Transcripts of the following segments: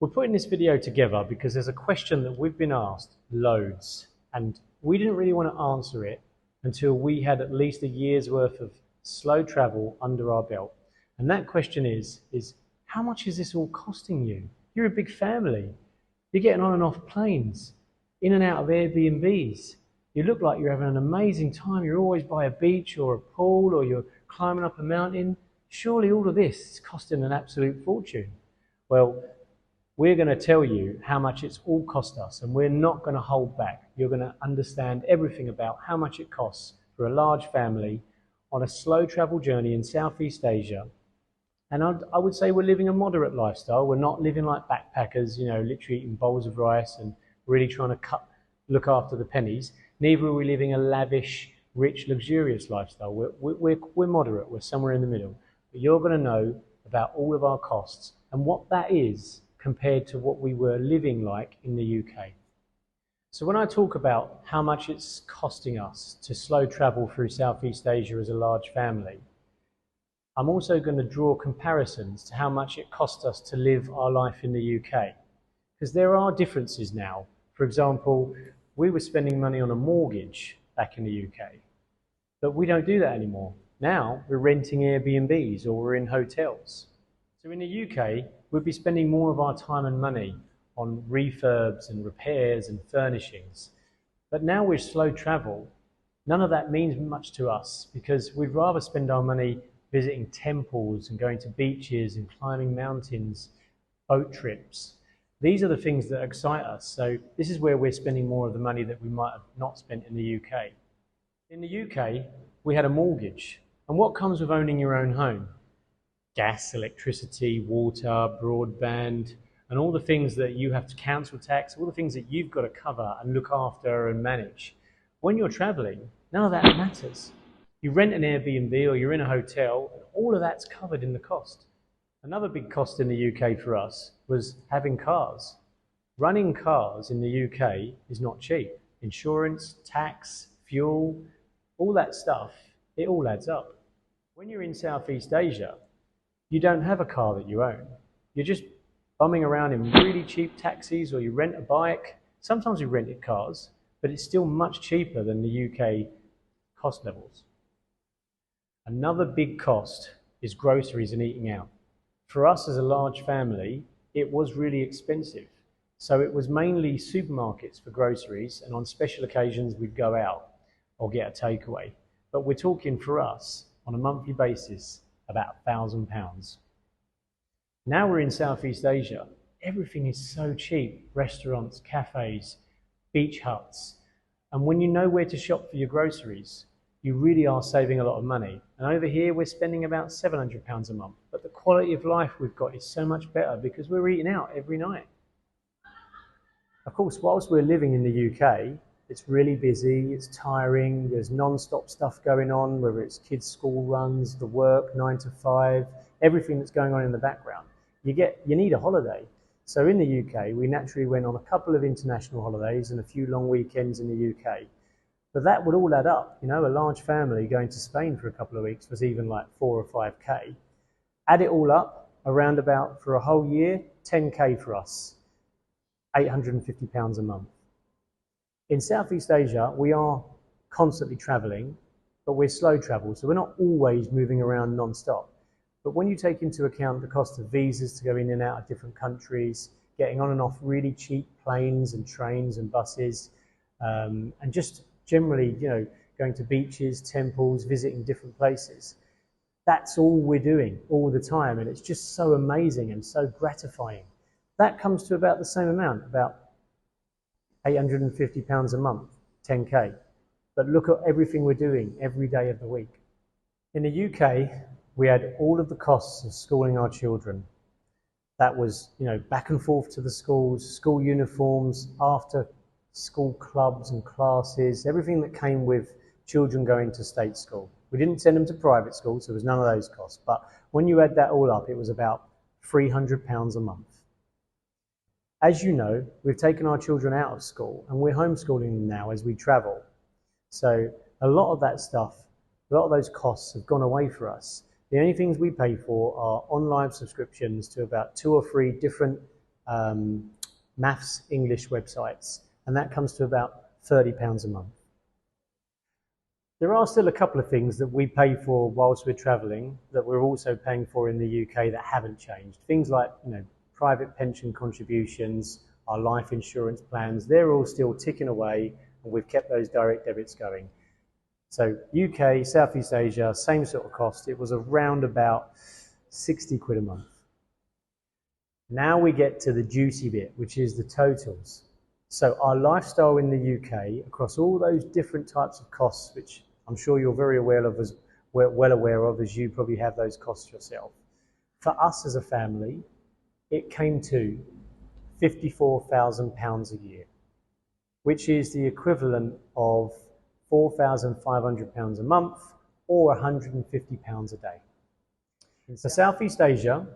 We're putting this video together because there's a question that we've been asked loads, and we didn't really want to answer it until we had at least a year's worth of slow travel under our belt. And that question is how much is this all costing you? You're a big family. You're getting on and off planes, in and out of Airbnbs. You look like you're having an amazing time. You're always by a beach or a pool, or you're climbing up a mountain. Surely all of this is costing an absolute fortune. Well, we're going to tell you how much it's all cost us, and we're not going to hold back. You're going to understand everything about how much it costs for a large family on a slow travel journey in Southeast Asia. And I would say we're living a moderate lifestyle. We're not living like backpackers, literally eating bowls of rice and really trying to look after the pennies. Neither are we living a lavish, rich, luxurious lifestyle. We're moderate. We're somewhere in the middle. But you're going to know about all of our costs and what that is compared to what we were living like in the UK. So when I talk about how much it's costing us to slow travel through Southeast Asia as a large family, I'm also going to draw comparisons to how much it cost us to live our life in the UK. Because there are differences now. For example, we were spending money on a mortgage back in the UK, but we don't do that anymore. Now we're renting Airbnbs or we're in hotels. So in the UK, we'd be spending more of our time and money on refurbs and repairs and furnishings. But now we're slow travel. None of that means much to us because we'd rather spend our money visiting temples and going to beaches and climbing mountains, boat trips. These are the things that excite us. So this is where we're spending more of the money that we might have not spent in the UK. In the UK, we had a mortgage. And what comes with owning your own home? Gas, electricity, water, broadband, and all the things that you have to council tax, all the things that you've got to cover and look after and manage. When you're traveling, none of that matters. You rent an Airbnb or you're in a hotel, all of that's covered in the cost. Another big cost in the UK for us was having cars. Running cars in the UK is not cheap. Insurance, tax, fuel, all that stuff, it all adds up. When you're in Southeast Asia, you don't have a car that you own. You're just bumming around in really cheap taxis, or you rent a bike. Sometimes we rented cars, but it's still much cheaper than the UK cost levels. Another big cost is groceries and eating out. For us as a large family, it was really expensive. So it was mainly supermarkets for groceries, and on special occasions we'd go out or get a takeaway. But we're talking for us on a monthly basis about £1,000. Now we're in Southeast Asia. Everything is so cheap. Restaurants, cafes, beach huts. And when you know where to shop for your groceries, you really are saving a lot of money. And over here, we're spending about £700 a month. But the quality of life we've got is so much better because we're eating out every night. Of course, whilst we're living in the UK, it's really busy, it's tiring, there's non-stop stuff going on, whether it's kids' school runs, the work, 9 to 5, everything that's going on in the background. You need a holiday. So in the UK, we naturally went on a couple of international holidays and a few long weekends in the UK. But that would all add up. A large family going to Spain for a couple of weeks was even like 4 or 5K. Add it all up, around about for a whole year, 10K for us, £850 a month. In Southeast Asia, we are constantly traveling, but we're slow travel, so we're not always moving around non-stop. But when you take into account the cost of visas to go in and out of different countries, getting on and off really cheap planes and trains and buses, and just generally, going to beaches, temples, visiting different places, that's all we're doing all the time, and it's just so amazing and so gratifying. That comes to about the same amount, about £850 a month, 10K. But look at everything we're doing every day of the week. In the UK, we had all of the costs of schooling our children. That was, back and forth to the schools, school uniforms, after school clubs and classes, everything that came with children going to state school. We didn't send them to private school, so there was none of those costs. But when you add that all up, it was about £300 a month. As you know, we've taken our children out of school and we're homeschooling them now as we travel. So a lot of that stuff, a lot of those costs have gone away for us. The only things we pay for are online subscriptions to about 2 or 3 different maths, English websites, and that comes to about £30 a month. There are still a couple of things that we pay for whilst we're travelling that we're also paying for in the UK that haven't changed. Things like, private pension contributions, our life insurance plans, they're all still ticking away, and we've kept those direct debits going. So UK, Southeast Asia, same sort of cost. It was around about 60 quid a month. Now we get to the juicy bit, which is the totals. So our lifestyle in the UK, across all those different types of costs, which I'm sure you're very well aware of, as you probably have those costs yourself. For us as a family, it came to £54,000 a year, which is the equivalent of £4,500 a month or £150 a day. So Southeast Asia,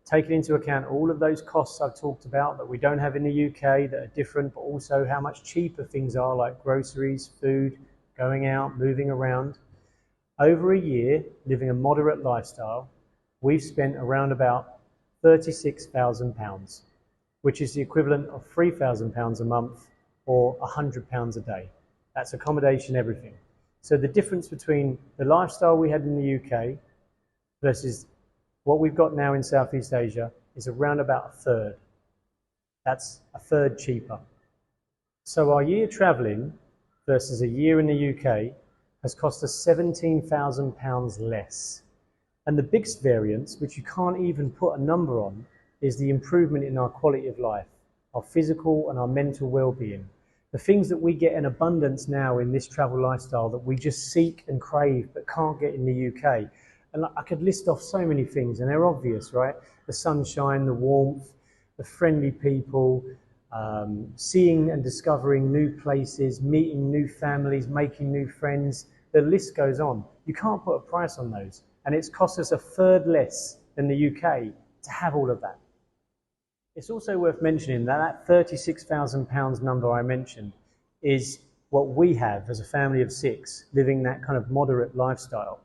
taking into account all of those costs I've talked about that we don't have in the UK that are different, but also how much cheaper things are, like groceries, food, going out, moving around. Over a year, living a moderate lifestyle, we've spent around about £36,000, which is the equivalent of £3,000 a month or £100 a day. That's accommodation, everything. So the difference between the lifestyle we had in the UK versus what we've got now in Southeast Asia is around about a third. That's a third cheaper. So our year travelling versus a year in the UK has cost us £17,000 less. And the biggest variance, which you can't even put a number on, is the improvement in our quality of life, our physical and our mental well-being. The things that we get in abundance now in this travel lifestyle that we just seek and crave but can't get in the UK. And I could list off so many things, and they're obvious, right? The sunshine, the warmth, the friendly people, seeing and discovering new places, meeting new families, making new friends. The list goes on. You can't put a price on those. And it's cost us a third less than the UK to have all of that. It's also worth mentioning that £36,000 number I mentioned is what we have as a family of 6 living that kind of moderate lifestyle.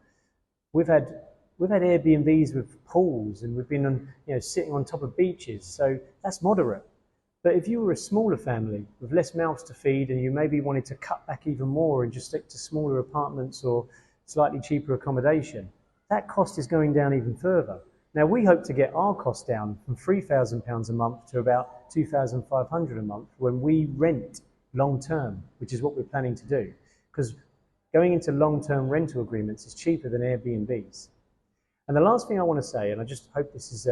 We've had Airbnbs with pools, and we've been sitting on top of beaches, so that's moderate. But if you were a smaller family with less mouths to feed, and you maybe wanted to cut back even more and just stick to smaller apartments or slightly cheaper accommodation, that cost is going down even further. Now we hope to get our cost down from £3,000 a month to about £2,500 a month when we rent long term, which is what we're planning to do, because going into long-term rental agreements is cheaper than Airbnbs. And the last thing I want to say, and I just hope this is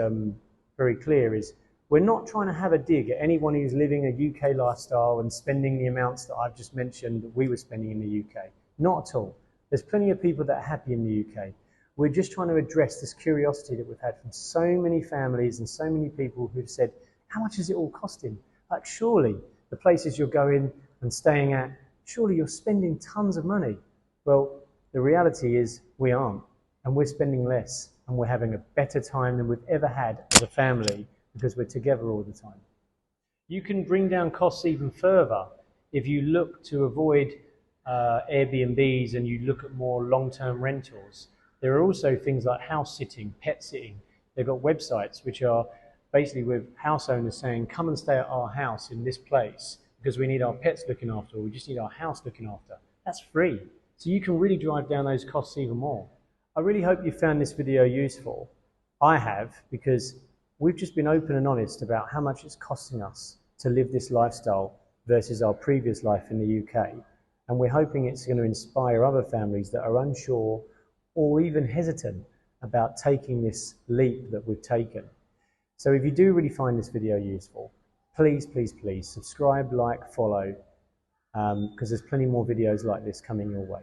very clear, is we're not trying to have a dig at anyone who's living a UK lifestyle and spending the amounts that I've just mentioned that we were spending in the UK. Not at all. There's plenty of people that are happy in the UK. We're just trying to address this curiosity that we've had from so many families and so many people who've said, how much is it all costing? Like, surely the places you're going and staying at, surely you're spending tons of money. Well, the reality is we aren't, and we're spending less, and we're having a better time than we've ever had as a family because we're together all the time. You can bring down costs even further if you look to avoid Airbnbs and you look at more long-term rentals. There are also things like house sitting, pet sitting. They've got websites which are basically with house owners saying, come and stay at our house in this place because we need our pets looking after, or we just need our house looking after. That's free. So you can really drive down those costs even more. I really hope you found this video useful. I have, because we've just been open and honest about how much it's costing us to live this lifestyle versus our previous life in the UK. And we're hoping it's going to inspire other families that are unsure or even hesitant about taking this leap that we've taken. So if you do really find this video useful, please, please, please subscribe, like, follow, because there's plenty more videos like this coming your way.